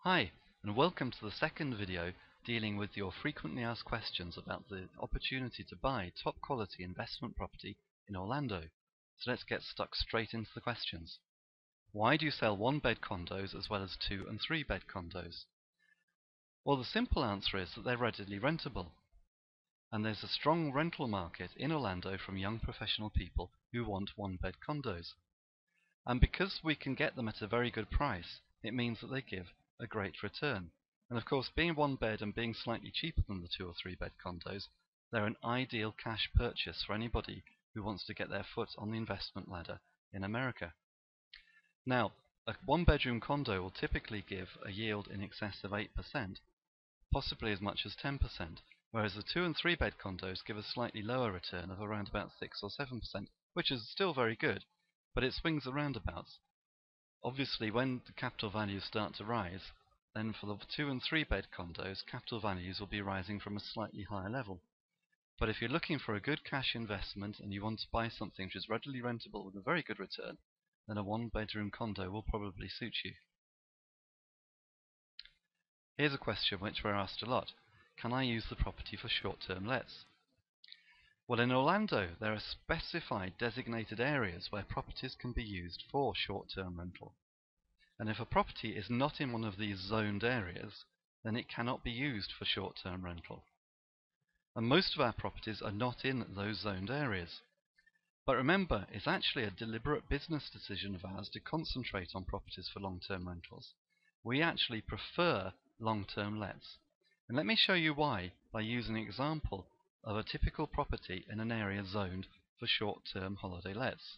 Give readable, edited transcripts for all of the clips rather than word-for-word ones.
Hi, and welcome to the second video dealing with your frequently asked questions about the opportunity to buy top quality investment property in Orlando. So let's get stuck straight into the questions. Why do you sell one-bed condos as well as 2- and 3-bed condos? Well, the simple answer is that they're readily rentable. And there's a strong rental market in Orlando from young professional people who want one-bed condos. And because we can get them at a very good price, it means that they give a great return. And of course, being one bed and being slightly cheaper than the 2- or 3-bed condos, they're an ideal cash purchase for anybody who wants to get their foot on the investment ladder in America. Now, a one-bedroom condo will typically give a yield in excess of 8%, possibly as much as 10%, whereas the 2- and 3-bed condos give a slightly lower return of around about 6 or 7%, which is still very good, but it swings around about. Obviously, when the capital values start to rise, then for the 2- and 3-bed condos, capital values will be rising from a slightly higher level. But if you're looking for a good cash investment and you want to buy something which is readily rentable with a very good return, then a one-bedroom condo will probably suit you. Here's a question which we're asked a lot. Can I use the property for short-term lets? Well, in Orlando, there are specified designated areas where properties can be used for short-term rental. And if a property is not in one of these zoned areas, then it cannot be used for short-term rental. And most of our properties are not in those zoned areas. But remember, it's actually a deliberate business decision of ours to concentrate on properties for long-term rentals. We actually prefer long-term lets. And let me show you why by using an example of a typical property in an area zoned for short-term holiday lets.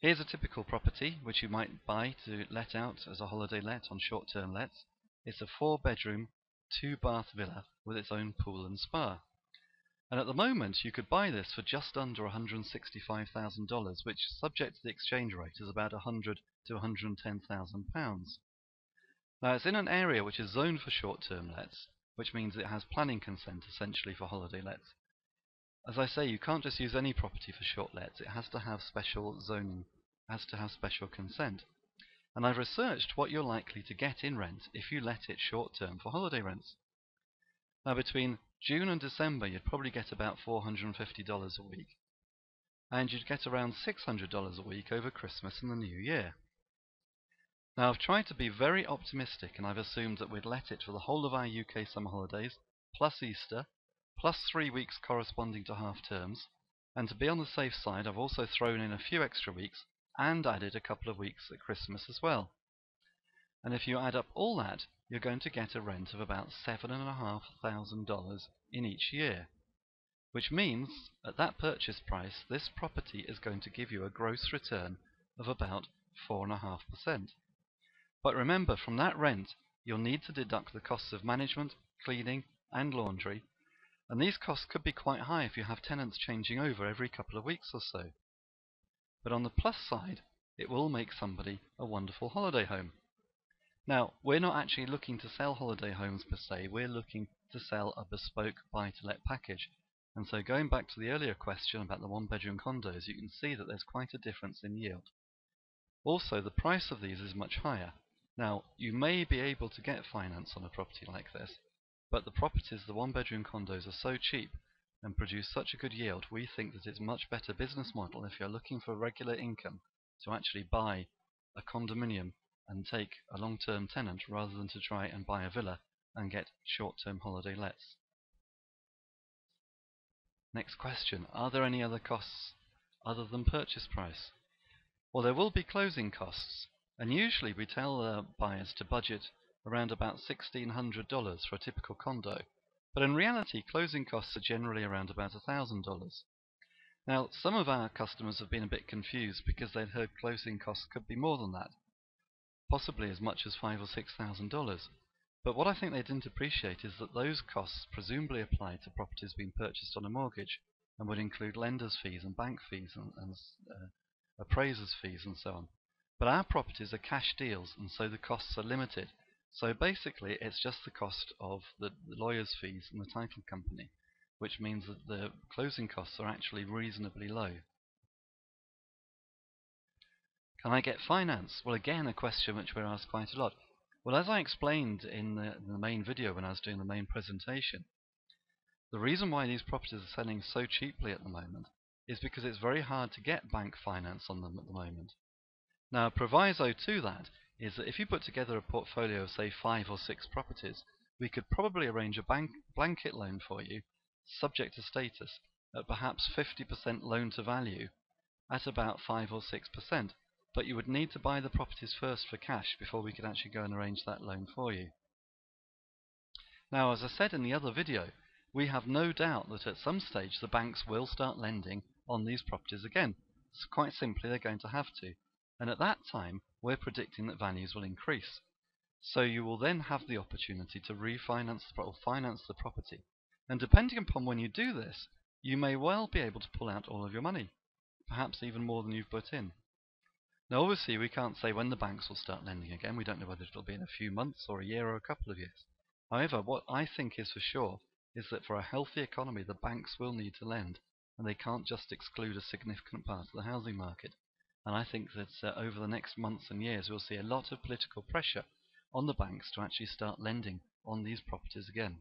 Here's a typical property which you might buy to let out as a holiday let on short-term lets. It's a 4-bedroom, 2-bath villa with its own pool and spa. And at the moment you could buy this for just under $165,000, which, subject to the exchange rate, is about £100,000 to £110,000. Now, it's in an area which is zoned for short-term lets, which means it has planning consent essentially for holiday lets. As I say, you can't just use any property for short lets. It has to have special zoning, has to have special consent. And I've researched what you're likely to get in rent if you let it short-term for holiday rents. Now, between June and December, you'd probably get about $450 a week. And you'd get around $600 a week over Christmas and the New Year. Now, I've tried to be very optimistic, and I've assumed that we'd let it for the whole of our UK summer holidays, plus Easter, plus 3 weeks corresponding to half terms, and to be on the safe side, I've also thrown in a few extra weeks and added a couple of weeks at Christmas as well. And if you add up all that, you're going to get a rent of about $7,500 in each year, which means at that purchase price, this property is going to give you a gross return of about 4.5%. But remember, from that rent, you'll need to deduct the costs of management, cleaning, and laundry, and these costs could be quite high if you have tenants changing over every couple of weeks or so. But on the plus side, it will make somebody a wonderful holiday home. Now, we're not actually looking to sell holiday homes per se, we're looking to sell a bespoke buy-to-let package. And so going back to the earlier question about the one-bedroom condos, you can see that there's quite a difference in yield. Also, the price of these is much higher. Now, you may be able to get finance on a property like this, but the properties, the one-bedroom condos, are so cheap and produce such a good yield, we think that it's a much better business model if you're looking for regular income to actually buy a condominium and take a long-term tenant rather than to try and buy a villa and get short-term holiday lets. Next question, are there any other costs other than purchase price? Well, there will be closing costs, and usually we tell buyers to budget around about $1,600 for a typical condo, but in reality closing costs are generally around about $1,000. Now, some of our customers have been a bit confused because they'd heard closing costs could be more than that, possibly as much as $5,000 or $6,000. But what I think they didn't appreciate is that those costs presumably apply to properties being purchased on a mortgage and would include lenders' fees and bank fees and appraisers' fees and so on. But our properties are cash deals, and so the costs are limited. So basically it's just the cost of the lawyer's fees and the title company, which means that the closing costs are actually reasonably low. Can I get finance? Well, again, a question which we're asked quite a lot. Well, as I explained in the main video when I was doing the main presentation, the reason why these properties are selling so cheaply at the moment is because it's very hard to get bank finance on them at the moment. Now, a proviso to that is that if you put together a portfolio of, say, 5 or 6 properties, we could probably arrange a blanket loan for you, subject to status, at perhaps 50% loan to value, at about 5 or 6%. But you would need to buy the properties first for cash before we could actually go and arrange that loan for you. Now, as I said in the other video, we have no doubt that at some stage the banks will start lending on these properties again. So quite simply, they're going to have to. And at that time, we're predicting that values will increase. So you will then have the opportunity to refinance or finance the property. And depending upon when you do this, you may well be able to pull out all of your money, perhaps even more than you've put in. Now, obviously, we can't say when the banks will start lending again. We don't know whether it'll be in a few months or a year or a couple of years. However, what I think is for sure is that for a healthy economy, the banks will need to lend, and they can't just exclude a significant part of the housing market. And I think that over the next months and years, we'll see a lot of political pressure on the banks to actually start lending on these properties again.